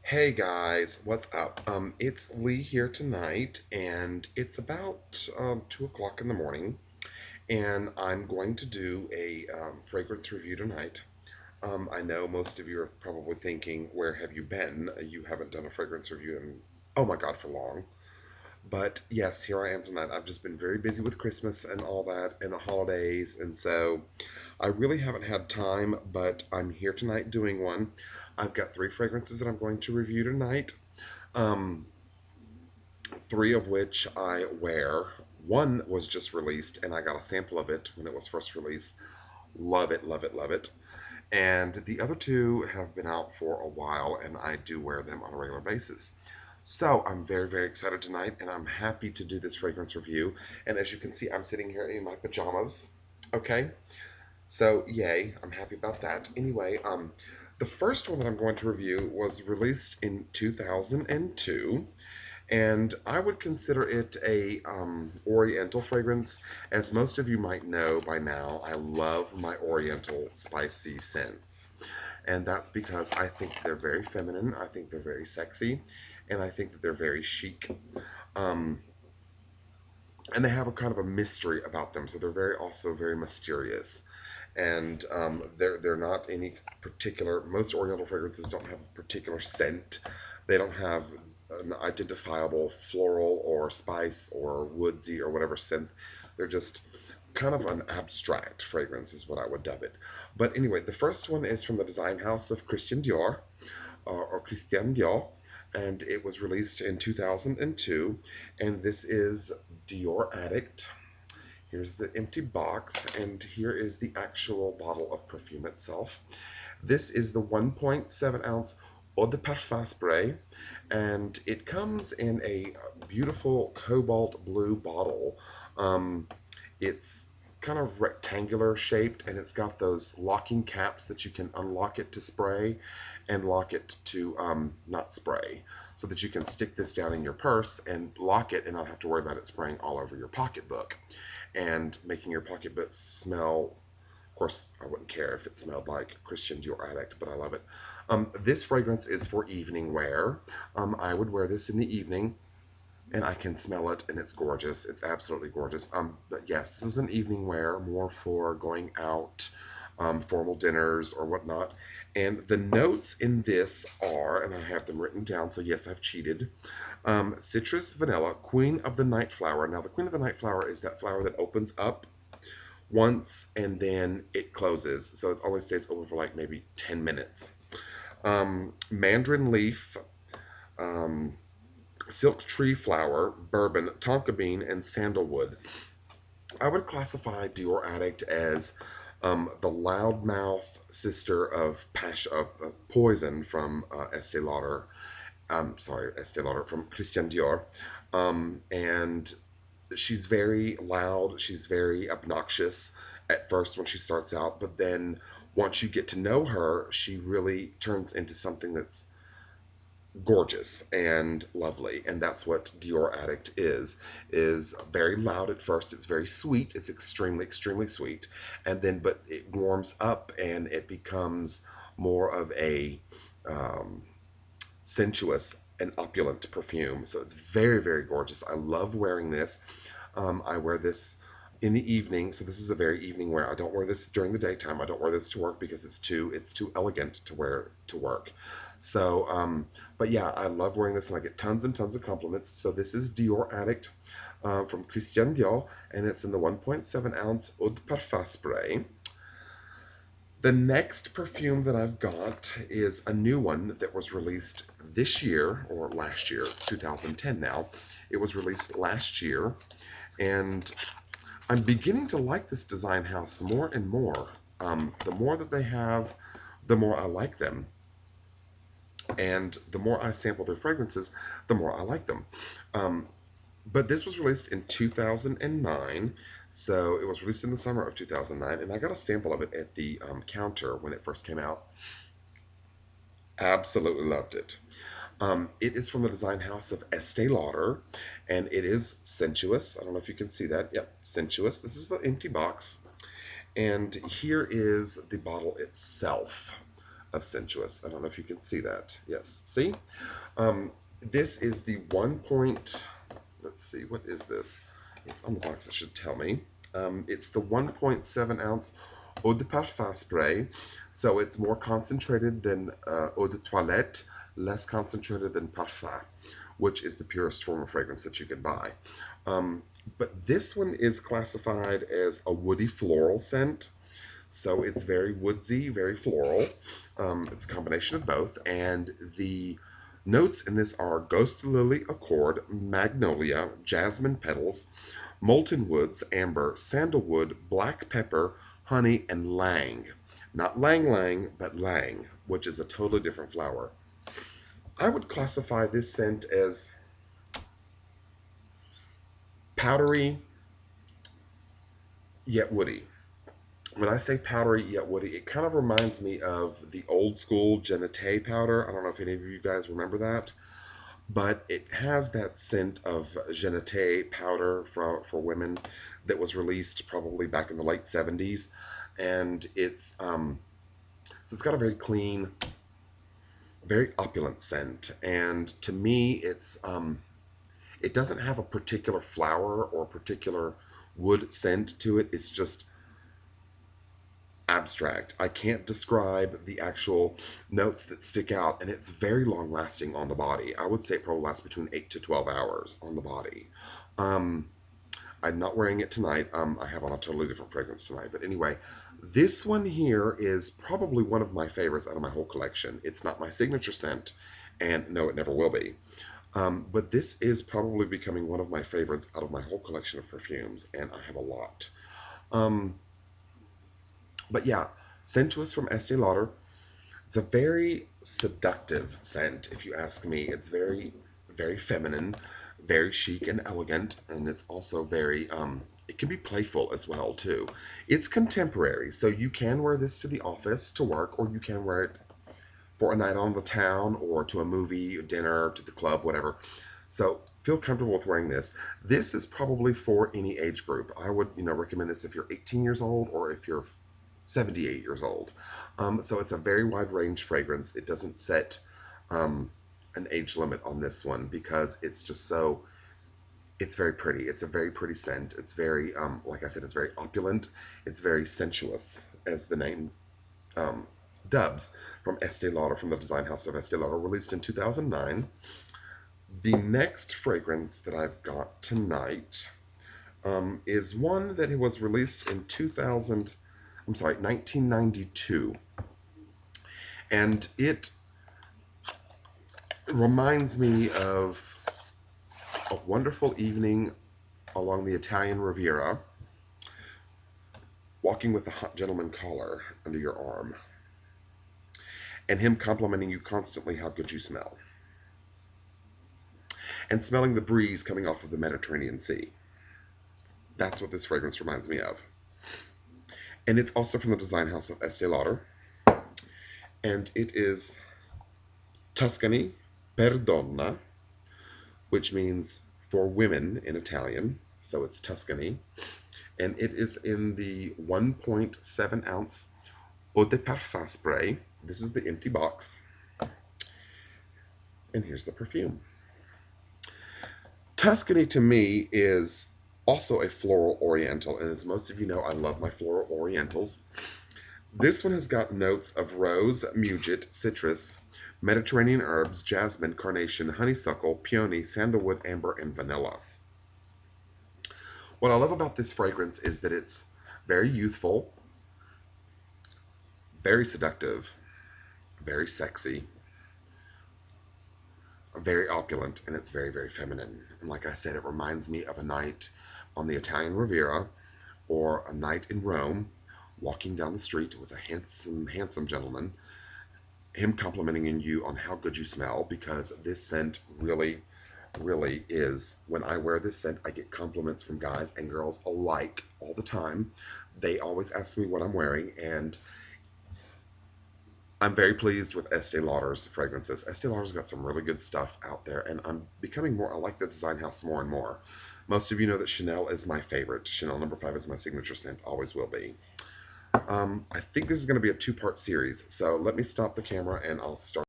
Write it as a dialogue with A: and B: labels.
A: Hey guys, what's up? It's Lee here tonight, and it's about 2 o'clock in the morning, and I'm going to do a fragrance review tonight. I know most of you are probably thinking, where have you been? You haven't done a fragrance review in, oh my God, for long. But yes, here I am tonight. I've just been very busy with Christmas and all that and the holidays, and so I really haven't had time, but I'm here tonight doing one. I've got three fragrances that I'm going to review tonight. Um, Three of which I wear. One was just released, and I got a sample of it when it was first released. Love it, love it, love it. And the other two have been out for a while, and I do wear them on a regular basis. So I'm very, very excited tonight, and I'm happy to do this fragrance review. And as you can see, I'm sitting here in my pajamas. Okay, so yay, I'm happy about that. Anyway, the first one that I'm going to review was released in 2002, and I would consider it a Oriental fragrance. As most of you might know by now, I love my Oriental spicy scents, and that's because I think they're very feminine. I think they're very sexy, and I think that they're very chic. Um, and they have a kind of a mystery about them, so they're very also very mysterious. And they're not any particular. Most Oriental fragrances don't have a particular scent. They don't have an identifiable floral or spice or woodsy or whatever scent. They're just kind of an abstract fragrance, is what I would dub it. But anyway, the first one is from the design house of Christian Dior, or Christian Dior, and it was released in 2002. And this is Dior Addict. Here's the empty box, and here is the actual bottle of perfume itself. This is the 1.7 ounce Eau de Parfum spray, and it comes in a beautiful cobalt blue bottle. It's kind of rectangular shaped, and it's got those locking caps that you can unlock it to spray and lock it to not spray, so that you can stick this down in your purse and lock it and not have to worry about it spraying all over your pocketbook and making your pocketbook smell. Of course, I wouldn't care if it smelled like Christian Dior Addict, but I love it. This fragrance is for evening wear. I would wear this in the evening, and I can smell it, and it's gorgeous. It's absolutely gorgeous. But yes, this is an evening wear, more for going out, formal dinners or whatnot. And the notes in this are, and I have them written down, so yes, I've cheated. Citrus, vanilla, queen of the night flower. Now, the queen of the night flower is that flower that opens up once and then it closes, so it only stays open for like maybe 10 minutes. Mandarin leaf, um, silk tree flower, bourbon, tonka bean, and sandalwood. I would classify Dior Addict as the loudmouth sister of Poison from Estee Lauder. Sorry, Estee Lauder from Christian Dior. And she's very loud. She's very obnoxious at first when she starts out, but then once you get to know her, she really turns into something that's gorgeous and lovely, and that's what Dior Addict is very loud at first. It's very sweet. It's extremely, extremely sweet, and then but it warms up and it becomes more of a um, sensuous and opulent perfume. So it's very, very gorgeous. I love wearing this. I wear this in the evening, so this is a very evening wear. I don't wear this during the daytime. I don't wear this to work because it's too elegant to wear to work. So, but yeah, I love wearing this, and I get tons and tons of compliments. So this is Dior Addict from Christian Dior, and it's in the 1.7 ounce Eau de Parfum spray. The next perfume that I've got is a new one that was released this year or last year. It's 2010 now. It was released last year, and I'm beginning to like this design house more and more. The more that they have, the more I like them. And the more I sample their fragrances, the more I like them. Um, but this was released in 2009, so it was released in the summer of 2009, and I got a sample of it at the counter when it first came out. Absolutely loved it. It is from the design house of Estee Lauder, and it is Sensuous. I don't know if you can see that. Yep, Sensuous. This is the empty box, and here is the bottle itself. of Sensuous. I don't know if you can see that. Yes, see? Um, this is the 1 point, let's see, what is this? It's on the box, it should tell me. It's the 1.7 ounce Eau de Parfum spray. So it's more concentrated than Eau de Toilette, less concentrated than Parfum, which is the purest form of fragrance that you can buy. Um, but this one is classified as a woody floral scent. So it's very woodsy, very floral. It's a combination of both. And the notes in this are ghost lily accord, magnolia, jasmine petals, molten woods, amber, sandalwood, black pepper, honey, and lang. Not lang lang, but lang, which is a totally different flower. I would classify this scent as powdery yet woody. When I say powdery yet woody, it kind of reminds me of the old school Genete powder. I don't know if any of you guys remember that, but it has that scent of Genete powder for women that was released probably back in the late 70s. And so it's got a very clean, very opulent scent. And to me, it doesn't have a particular flower or a particular wood scent to it. It's just abstract. I can't describe the actual notes that stick out, and it's very long lasting on the body. I would say it probably lasts between 8 to 12 hours on the body. Um, I'm not wearing it tonight. I have on a totally different fragrance tonight. But anyway, this one here is probably one of my favorites out of my whole collection. It's not my signature scent, and no, it never will be. But this is probably becoming one of my favorites out of my whole collection of perfumes, and I have a lot. Um, but yeah, Sensuous from Estee Lauder. It's a very seductive scent, if you ask me. It's very, very feminine, very chic and elegant, and it's also very, it can be playful as well, too. It's contemporary, so you can wear this to the office, to work, or you can wear it for a night on the town, or to a movie, dinner, to the club, whatever. So feel comfortable with wearing this. This is probably for any age group. I would, recommend this if you're 18 years old or if you're 78 years old. So it's a very wide range fragrance. It doesn't set an age limit on this one because it's just so, it's very pretty. It's a very pretty scent. It's very, like I said, it's very opulent. It's very sensuous, as the name um, dubs, from Estee Lauder, from the design house of Estee Lauder, released in 2009. The next fragrance that I've got tonight is one that was released in 1992. And it reminds me of a wonderful evening along the Italian Riviera, walking with a hot gentleman collar under your arm, and him complimenting you constantly how good you smell, and smelling the breeze coming off of the Mediterranean Sea. That's what this fragrance reminds me of. And it's also from the design house of Estee Lauder, and it is Tuscany per Donna, which means for women in Italian, so it's Tuscany. And it is in the 1.7 ounce Eau de Parfum spray. This is the empty box. And here's the perfume. Tuscany to me is also a floral oriental, and as most of you know, I love my floral orientals. This one has got notes of rose, muget, citrus, Mediterranean herbs, jasmine, carnation, honeysuckle, peony, sandalwood, amber, and vanilla. What I love about this fragrance is that it's very youthful, very seductive, very sexy, very opulent, and it's very, very feminine. And like I said, it reminds me of a night on the Italian Riviera or a night in Rome, walking down the street with a handsome, handsome gentleman, him complimenting you on how good you smell, because this scent really, really is. When I wear this scent, I get compliments from guys and girls alike all the time. They always ask me what I'm wearing, and I'm very pleased with Estee Lauder's fragrances. Estee Lauder's got some really good stuff out there, and I'm becoming more, I like the design house more and more. Most of you know that Chanel is my favorite. Chanel number 5 is my signature scent, always will be. I think this is going to be a two-part series, so let me stop the camera and I'll start.